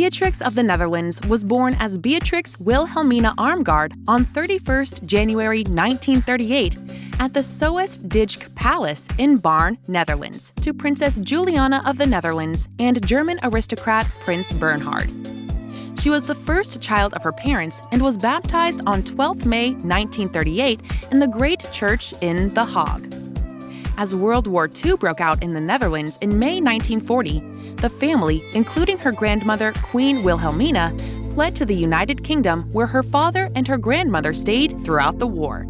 Beatrix of the Netherlands was born as Beatrix Wilhelmina Armgard on 31st January 1938 at the Soestdijk Palace in Baarn, Netherlands, to Princess Juliana of the Netherlands and German aristocrat Prince Bernhard. She was the first child of her parents and was baptized on 12 May 1938 in the Great Church in The Hague. As World War II broke out in the Netherlands in May 1940, the family, including her grandmother Queen Wilhelmina, fled to the United Kingdom where her father and her grandmother stayed throughout the war.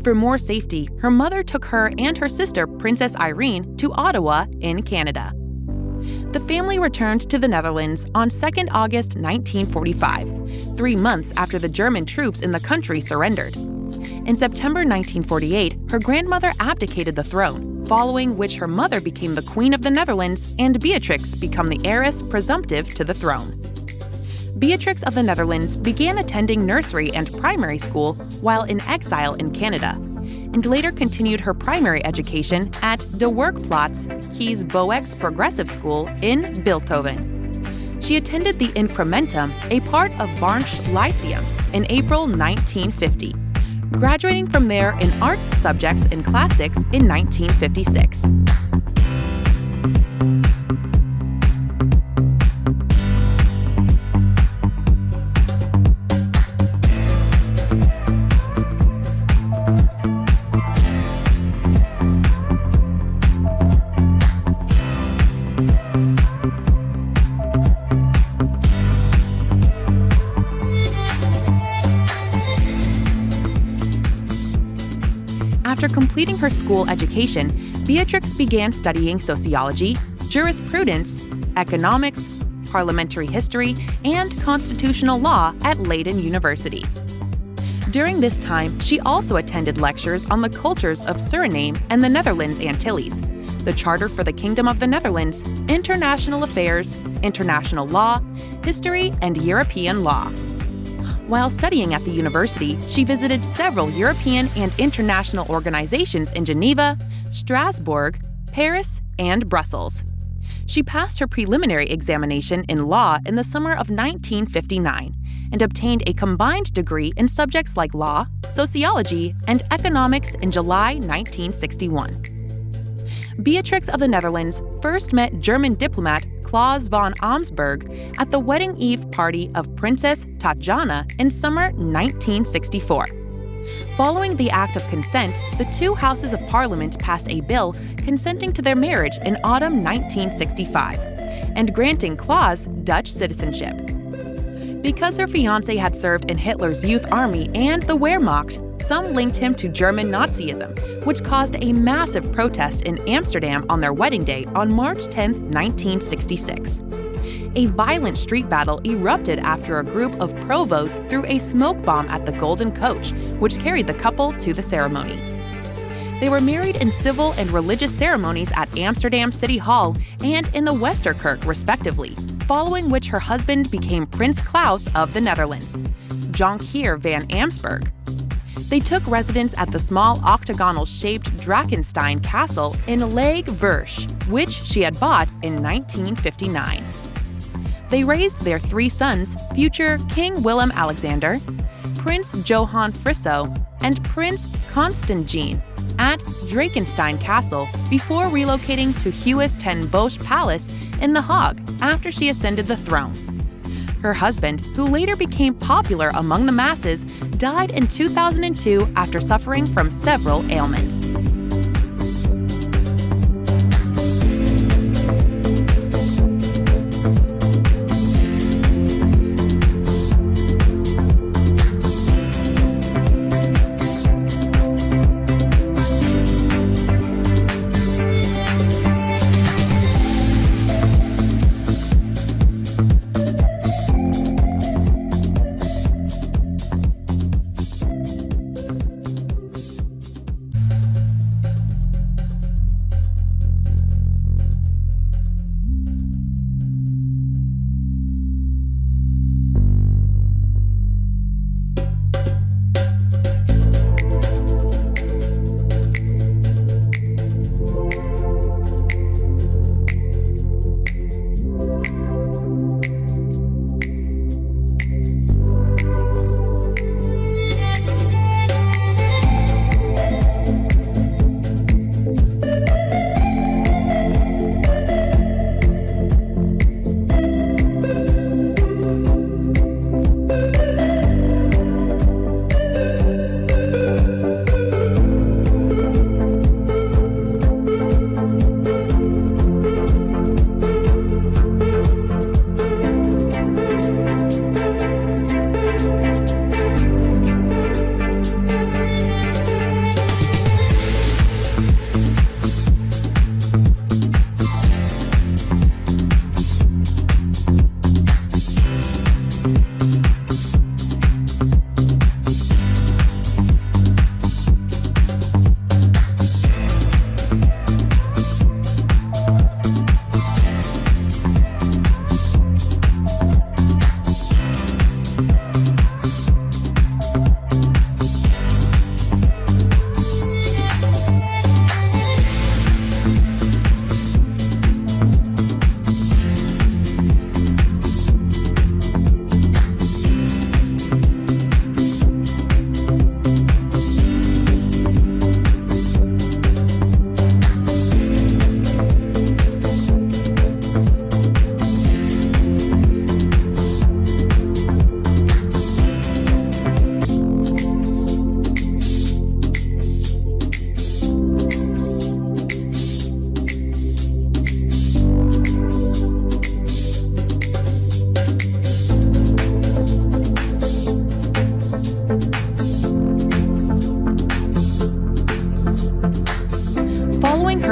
For more safety, her mother took her and her sister Princess Irene to Ottawa in Canada. The family returned to the Netherlands on 2 August 1945, 3 months after the German troops in the country surrendered. In September 1948, her grandmother abdicated the throne, following which her mother became the Queen of the Netherlands and Beatrix became the heiress presumptive to the throne. Beatrix of the Netherlands began attending nursery and primary school while in exile in Canada, and later continued her primary education at De Werkplaats Kies Boex Progressive School in Bilthoven. She attended the Incrementum, a part of Baarn's Lyceum, in April 1950, graduating from there in arts subjects in classics in 1956. After completing her school education, Beatrix began studying sociology, jurisprudence, economics, parliamentary history, and constitutional law at Leiden University. During this time, she also attended lectures on the cultures of Suriname and the Netherlands Antilles, the Charter for the Kingdom of the Netherlands, international affairs, international law, history, and European law. While studying at the university, she visited several European and international organizations in Geneva, Strasbourg, Paris, and Brussels. She passed her preliminary examination in law in the summer of 1959 and obtained a combined degree in subjects like law, sociology, and economics in July 1961. Beatrix of the Netherlands first met German diplomat Claus von Amsberg at the wedding eve party of Princess Tatjana in summer 1964. Following the Act of Consent, the two houses of Parliament passed a bill consenting to their marriage in autumn 1965 and granting Claus Dutch citizenship. Because her fiancé had served in Hitler's youth army and the Wehrmacht, some linked him to German Nazism, which caused a massive protest in Amsterdam on their wedding day on March 10, 1966. A violent street battle erupted after a group of provos threw a smoke bomb at the Golden Coach, which carried the couple to the ceremony. They were married in civil and religious ceremonies at Amsterdam City Hall and in the Westerkerk, respectively, following which her husband became Prince Claus of the Netherlands, Jonkheer van Amsberg. They took residence at the small octagonal-shaped Drakenstein Castle in Lage Versch, which she had bought in 1959. They raised their 3 sons, future King Willem-Alexander, Prince Johan Friso, and Prince Constantijn, at Drakenstein Castle before relocating to Huis ten Bosch Palace in The Hague after she ascended the throne. Her husband, who later became popular among the masses, died in 2002 after suffering from several ailments.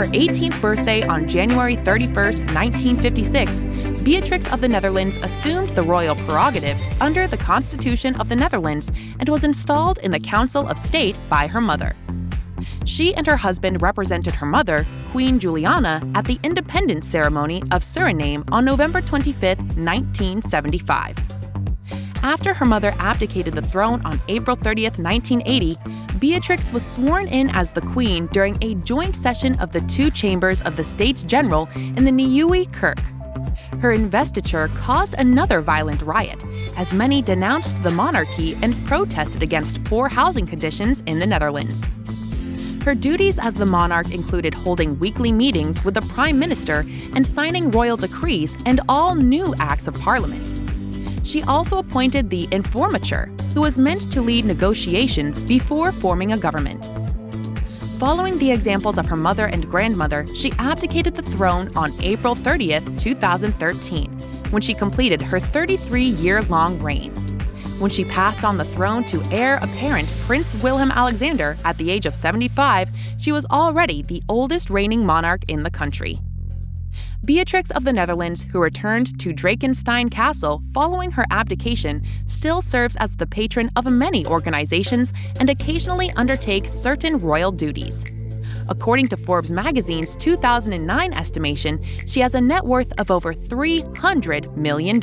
her 18th birthday on January 31, 1956, Beatrix of the Netherlands assumed the royal prerogative under the Constitution of the Netherlands and was installed in the Council of State by her mother. She and her husband represented her mother, Queen Juliana, at the independence ceremony of Suriname on November 25, 1975. After her mother abdicated the throne on April 30, 1980, Beatrix was sworn in as the queen during a joint session of the two chambers of the States General in the Nieuwe Kerk. Her investiture caused another violent riot, as many denounced the monarchy and protested against poor housing conditions in the Netherlands. Her duties as the monarch included holding weekly meetings with the prime minister and signing royal decrees and all new acts of parliament. She also appointed the informateur, who was meant to lead negotiations before forming a government. Following the examples of her mother and grandmother, she abdicated the throne on April 30, 2013, when she completed her 33-year-long reign. When she passed on the throne to heir apparent Prince Willem Alexander at the age of 75, she was already the oldest reigning monarch in the country. Beatrix of the Netherlands, who returned to Drakenstein Castle following her abdication, still serves as the patron of many organizations and occasionally undertakes certain royal duties. According to Forbes magazine's 2009 estimation, she has a net worth of over $300 million.